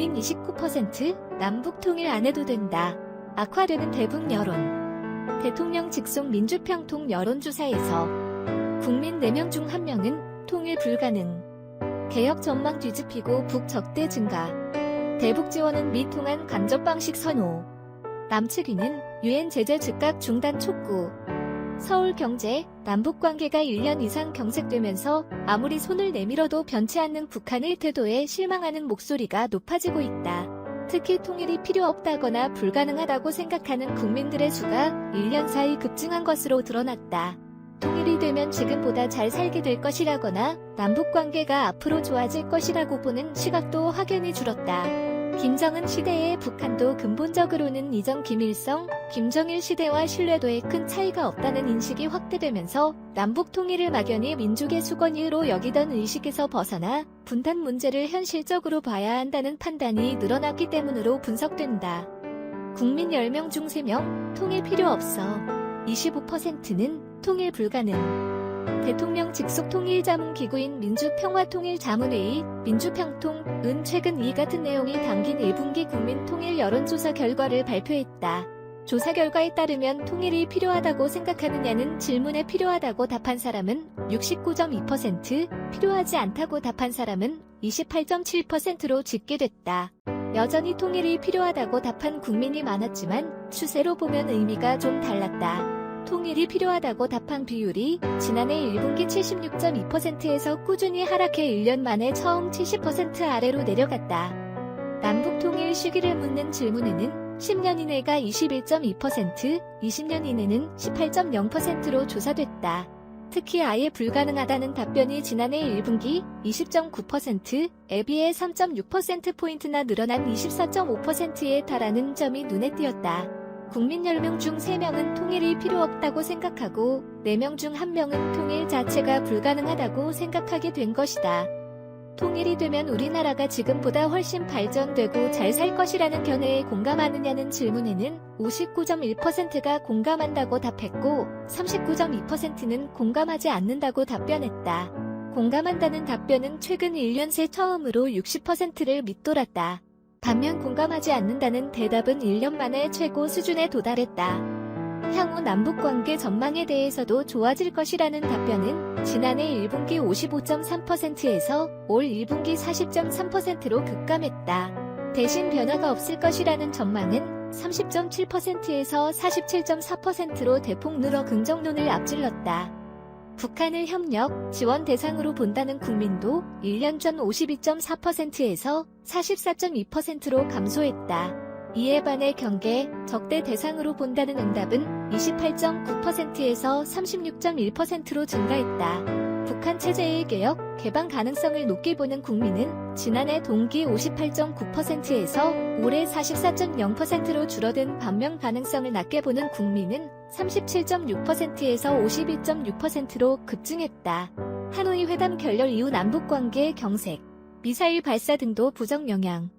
국민 29% 남북 통일 안 해도 된다. 악화되는 대북 여론. 대통령 직속 민주평통 여론조사에서 국민 4명 중 1명은 통일 불가능. 개혁 전망 뒤집히고 북적대 증가. 대북 지원은 미통한 간접 방식 선호. 남측위는 유엔 제재 즉각 중단 촉구. 서울 경제, 남북관계가 1년 이상 경색되면서 아무리 손을 내밀어도 변치 않는 북한의 태도에 실망하는 목소리가 높아지고 있다. 특히 통일이 필요 없다거나 불가능하다고 생각하는 국민들의 수가 1년 사이 급증한 것으로 드러났다. 통일이 되면 지금보다 잘 살게 될 것이라거나 남북관계가 앞으로 좋아질 것이라고 보는 시각도 확연히 줄었다. 김정은 시대의 북한도 근본적으로는 이전 김일성, 김정일 시대와 신뢰도에 큰 차이가 없다는 인식이 확대되면서 남북 통일을 막연히 민족의 수건으로 여기던 의식에서 벗어나 분단 문제를 현실적으로 봐야 한다는 판단이 늘어났기 때문으로 분석된다. 국민 10명 중 3명, 통일 필요 없어. 25%는 통일 불가능. 대통령 직속 통일자문기구인 민주평화통일자문회의, 민주평통은 최근 이 같은 내용이 담긴 1분기 국민통일 여론조사 결과를 발표했다. 조사 결과에 따르면 통일이 필요하다고 생각하느냐는 질문에 필요하다고 답한 사람은 69.2%, 필요하지 않다고 답한 사람은 28.7%로 집계됐다. 여전히 통일이 필요하다고 답한 국민이 많았지만 추세로 보면 의미가 좀 달랐다. 통일이 필요하다고 답한 비율이 지난해 1분기 76.2%에서 꾸준히 하락해 1년 만에 처음 70% 아래로 내려갔다. 남북 통일 시기를 묻는 질문에는 10년 이내가 21.2%, 20년 이내는 18.0%로 조사됐다. 특히 아예 불가능하다는 답변이 지난해 1분기 20.9%에 비해 3.6%포인트나 늘어난 24.5%에 달하는 점이 눈에 띄었다. 국민 10명 중 3명은 통일이 필요 없다고 생각하고 4명 중 1명은 통일 자체가 불가능하다고 생각하게 된 것이다. 통일이 되면 우리나라가 지금보다 훨씬 발전되고 잘 살 것이라는 견해에 공감하느냐는 질문에는 59.1%가 공감한다고 답했고 39.2%는 공감하지 않는다고 답변했다. 공감한다는 답변은 최근 1년 새 처음으로 60%를 밑돌았다. 반면 공감하지 않는다는 대답은 1년 만에 최고 수준에 도달했다. 향후 남북관계 전망에 대해서도 좋아질 것이라는 답변은 지난해 1분기 55.3%에서 올 1분기 40.3%로 급감했다. 대신 변화가 없을 것이라는 전망은 30.7%에서 47.4%로 대폭 늘어 긍정론을 앞질렀다. 북한을 협력, 지원 대상으로 본다는 국민도 1년 전 52.4%에서 44.2%로 감소했다. 이에 반해 경계, 적대 대상으로 본다는 응답은 28.9%에서 36.1%로 증가했다. 북한 체제의 개혁, 개방 가능성을 높게 보는 국민은 지난해 동기 58.9%에서 올해 44.0%로 줄어든 반면 가능성을 낮게 보는 국민은 37.6%에서 52.6%로 급증했다. 하노이 회담 결렬 이후 남북관계 경색, 미사일 발사 등도 부정 영향.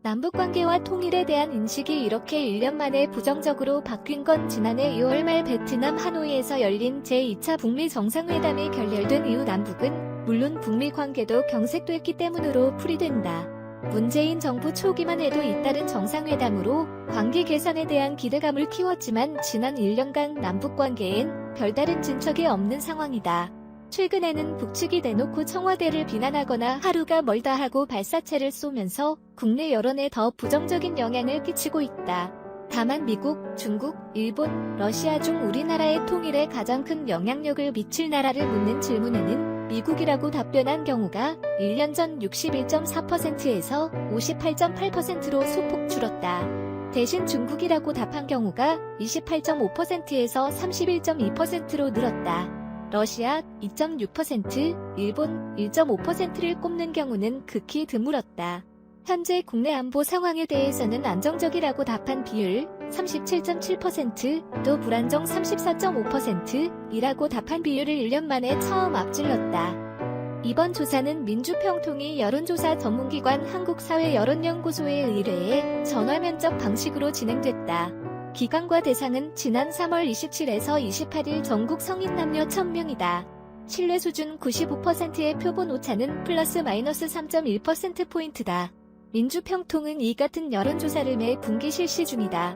남북관계와 통일에 대한 인식이 이렇게 1년 만에 부정적으로 바뀐 건 지난해 2월 말 베트남 하노이에서 열린 제2차 북미 정상회담이 결렬된 이후 남북은 물론 북미 관계도 경색됐기 때문으로 풀이된다. 문재인 정부 초기만 해도 잇따른 정상회담으로 관계 개선에 대한 기대감을 키웠지만 지난 1년간 남북관계엔 별다른 진척이 없는 상황이다. 최근에는 북측이 대놓고 청와대를 비난하거나 하루가 멀다 하고 발사체를 쏘면서 국내 여론에 더 부정적인 영향을 끼치고 있다. 다만 미국, 중국, 일본, 러시아 중 우리나라의 통일에 가장 큰 영향력을 미칠 나라를 묻는 질문에는 미국이라고 답변한 경우가 1년 전 61.4%에서 58.8%로 소폭 줄었다. 대신 중국이라고 답한 경우가 28.5%에서 31.2%로 늘었다. 러시아 2.6%, 일본 1.5%를 꼽는 경우는 극히 드물었다. 현재 국내 안보 상황에 대해서는 안정적이라고 답한 비율 37.7%, 또 불안정 34.5%이라고 답한 비율을 1년 만에 처음 앞질렀다. 이번 조사는 민주평통이 여론조사 전문기관 한국사회여론연구소에 의뢰해 전화면접 방식으로 진행됐다. 기간과 대상은 지난 3월 27에서 28일 전국 성인 남녀 1000명이다. 신뢰 수준 95%의 표본 오차는 플러스 마이너스 3.1%포인트다. 민주평통은 이 같은 여론조사를 매 분기 실시 중이다.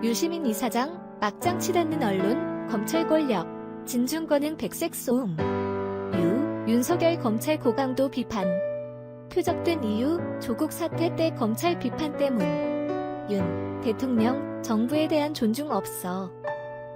유시민 이사장, 막장 치닫는 언론, 검찰 권력, 진중권은 백색 소음. 윤석열 검찰 고강도 비판. 표적된 이유, 조국 사태 때 검찰 비판 때문. 윤 대통령, 정부에 대한 존중 없어.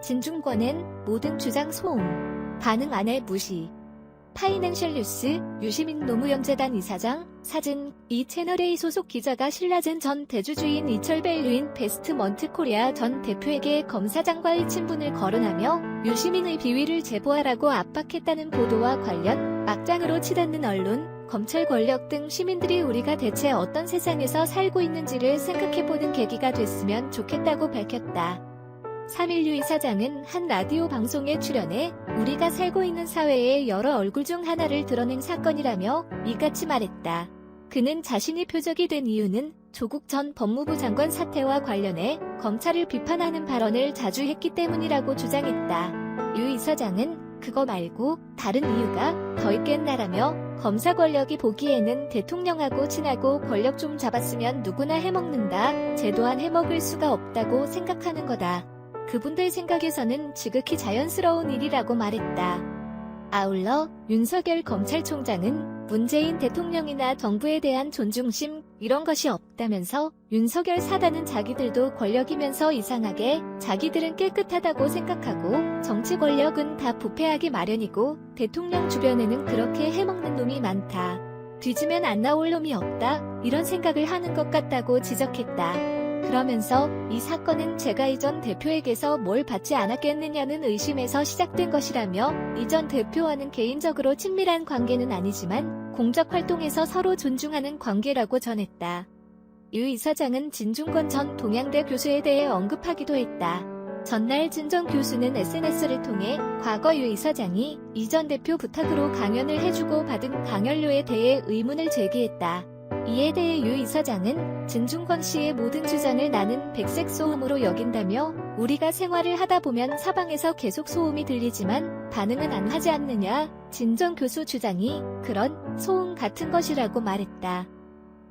진중권은 모든 주장 소음. 반응 안 해 무시. 파이낸셜 뉴스, 유시민 노무현재단 이사장, 사진, 이 채널A 소속 기자가 신라젠 전 대주주인 이철밸류인 베스트먼트 코리아 전 대표에게 검사장과의 친분을 거론하며 유시민의 비위를 제보하라고 압박했다는 보도와 관련 막장으로 치닫는 언론, 검찰 권력 등 시민들이 우리가 대체 어떤 세상에서 살고 있는지를 생각해보는 계기가 됐으면 좋겠다고 밝혔다. 3.16 이사장은 한 라디오 방송에 출연해 우리가 살고 있는 사회의 여러 얼굴 중 하나를 드러낸 사건이라며 이같이 말했다. 그는 자신이 표적이 된 이유는 조국 전 법무부 장관 사태와 관련해 검찰을 비판하는 발언을 자주 했기 때문이라고 주장했다. 유 이사장은 그거 말고 다른 이유가 더 있겠나라며 검사 권력이 보기에는 대통령하고 친하고 권력 좀 잡았으면 누구나 해먹는다. 쟤 또한 해먹을 수가 없다고 생각하는 거다. 그분들 생각에서는 지극히 자연스러운 일이라고 말했다. 아울러 윤석열 검찰총장은 문재인 대통령이나 정부에 대한 존중심 이런 것이 없다면서 윤석열 사단은 자기들도 권력이면서 이상하게 자기들은 깨끗하다고 생각하고 정치 권력은 다 부패하기 마련이고 대통령 주변에는 그렇게 해먹는 놈이 많다. 뒤지면 안 나올 놈이 없다. 이런 생각을 하는 것 같다고 지적했다. 그러면서 이 사건은 제가 이전 대표에게서 뭘 받지 않았겠느냐는 의심에서 시작된 것이라며 이전 대표와는 개인적으로 친밀한 관계는 아니지만 공적 활동에서 서로 존중하는 관계라고 전했다. 유 이사장은 진중권 전 동양대 교수에 대해 언급하기도 했다. 전날 진 전 교수는 SNS를 통해 과거 유 이사장이 이전 대표 부탁으로 강연을 해주고 받은 강연료에 대해 의문을 제기했다. 이에 대해 유 이사장은 진중권 씨의 모든 주장을 나는 백색 소음으로 여긴다며 우리가 생활을 하다 보면 사방에서 계속 소음이 들리지만 반응은 안 하지 않느냐. 진 전 교수 주장이 그런 소음 같은 것이라고 말했다.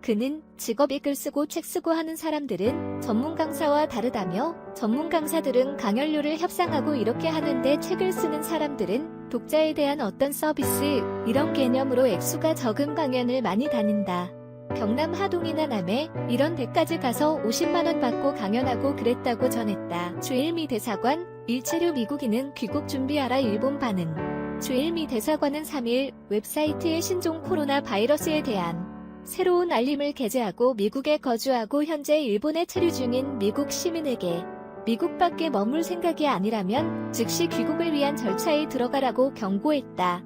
그는 직업이 글 쓰고 책 쓰고 하는 사람들은 전문 강사와 다르다며 전문 강사들은 강연료를 협상하고 이렇게 하는데 책을 쓰는 사람들은 독자에 대한 어떤 서비스 이런 개념으로 액수가 적은 강연을 많이 다닌다. 경남 하동이나 남해 이런 데까지 가서 50만원 받고 강연하고 그랬다고 전했다. 주일미 대사관, 일체류 미국인은 귀국 준비하라 일본 반응. 주일미 대사관은 3일 웹사이트에 신종 코로나 바이러스에 대한 새로운 알림을 게재하고 미국에 거주하고 현재 일본에 체류 중인 미국 시민에게 미국 밖에 머물 생각이 아니라면 즉시 귀국을 위한 절차에 들어가라고 경고했다.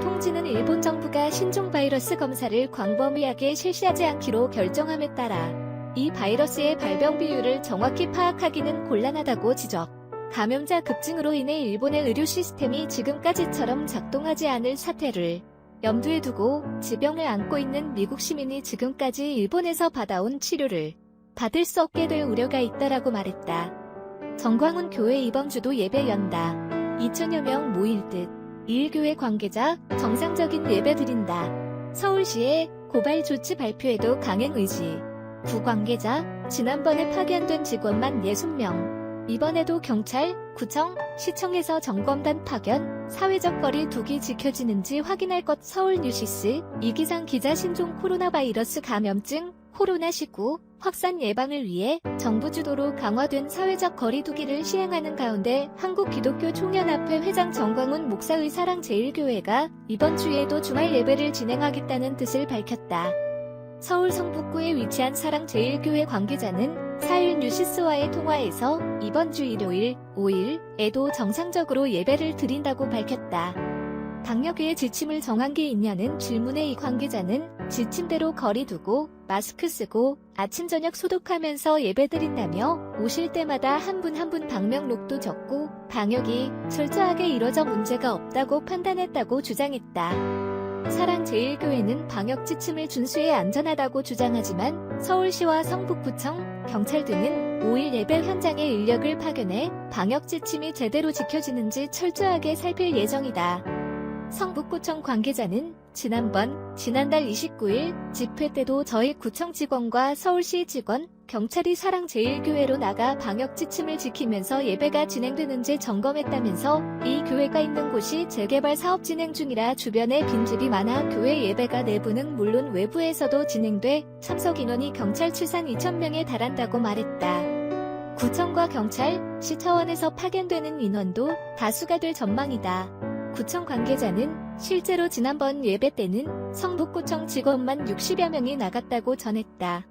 통지는 일본 정부가 신종 바이러스 검사를 광범위하게 실시하지 않기로 결정함에 따라 이 바이러스의 발병 비율을 정확히 파악하기는 곤란하다고 지적. 감염자 급증으로 인해 일본의 의료 시스템이 지금까지처럼 작동하지 않을 사태를 염두에 두고 지병을 안고 있는 미국 시민이 지금까지 일본에서 받아온 치료를 받을 수 없게 될 우려가 있다라고 말했다. 정광훈 교회 이번 주도 예배 연다. 2천여 명 모일 듯. 1교회 관계자 정상적인 예배 드린다. 서울시의 고발 조치 발표에도 강행 의지. 구 관계자 지난번에 파견된 직원만 60명. 이번에도 경찰, 구청, 시청에서 점검단 파견, 사회적 거리 두기 지켜지는지 확인할 것. 서울뉴시스 이기상 기자 신종 코로나 바이러스 감염증 코로나19 확산 예방을 위해 정부 주도로 강화된 사회적 거리 두기를 시행하는 가운데 한국기독교총연합회 회장 정광훈 목사의 사랑제일교회가 이번 주에도 주말 예배를 진행하겠다는 뜻을 밝혔다. 서울 성북구에 위치한 사랑제일교회 관계자는 4일 뉴시스와의 통화에서 이번 주 일요일, 5일에도 정상적으로 예배를 드린다고 밝혔다. 방역의 지침을 정한 게 있냐는 질문에 이 관계자는 지침대로 거리 두고 마스크 쓰고 아침 저녁 소독하면서 예배드린다며 오실 때마다 한 분 한 분 방명록도 적고 방역이 철저하게 이뤄져 문제가 없다고 판단했다고 주장했다. 사랑제일교회는 방역 지침을 준수해 안전하다고 주장하지만 서울시와 성북구청, 경찰 등은 5일 예배 현장에 인력을 파견해 방역 지침이 제대로 지켜지는지 철저하게 살필 예정이다. 성북구청 관계자는 지난달 29일 집회 때도 저희 구청 직원과 서울시 직원, 경찰이 사랑제일교회로 나가 방역 지침을 지키면서 예배가 진행되는지 점검했다면서 이 교회가 있는 곳이 재개발 사업 진행 중이라 주변에 빈집이 많아 교회 예배가 내부는 물론 외부에서도 진행돼 참석 인원이 경찰 추산 2,000명에 달한다고 말했다. 구청과 경찰, 시 차원에서 파견되는 인원도 다수가 될 전망이다. 구청 관계자는 실제로 지난번 예배 때는 성북구청 직원만 60여 명이 나갔다고 전했다.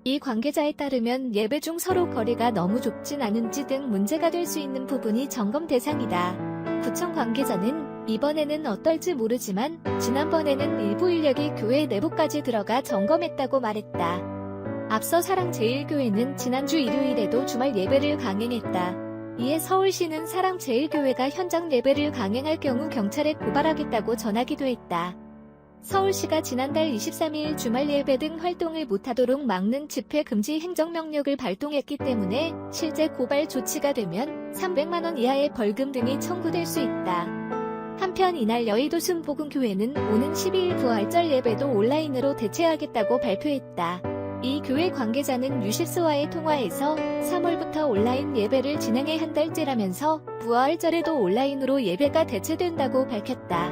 이 관계자에 따르면 예배 중 서로 거리가 너무 좁진 않은지 등 문제가 될 수 있는 부분이 점검 대상이다. 구청 관계자는 이번에는 어떨지 모르지만 지난번에는 일부 인력이 교회 내부까지 들어가 점검했다고 말했다. 앞서 사랑제일교회는 지난주 일요일에도 주말 예배를 강행했다. 이에 서울시는 사랑제일교회가 현장 예배를 강행할 경우 경찰에 고발하겠다고 전하기도 했다. 서울시가 지난달 23일 주말 예배 등 활동을 못하도록 막는 집회 금지 행정명령을 발동했기 때문에 실제 고발 조치가 되면 300만 원 이하의 벌금 등이 청구될 수 있다. 한편 이날 여의도 순복음교회는 오는 12일 부활절 예배도 온라인으로 대체하겠다고 발표했다. 이 교회 관계자는 뉴시스와의 통화에서 3월부터 온라인 예배를 진행해 한 달째라면서 부활절에도 온라인으로 예배가 대체된다고 밝혔다.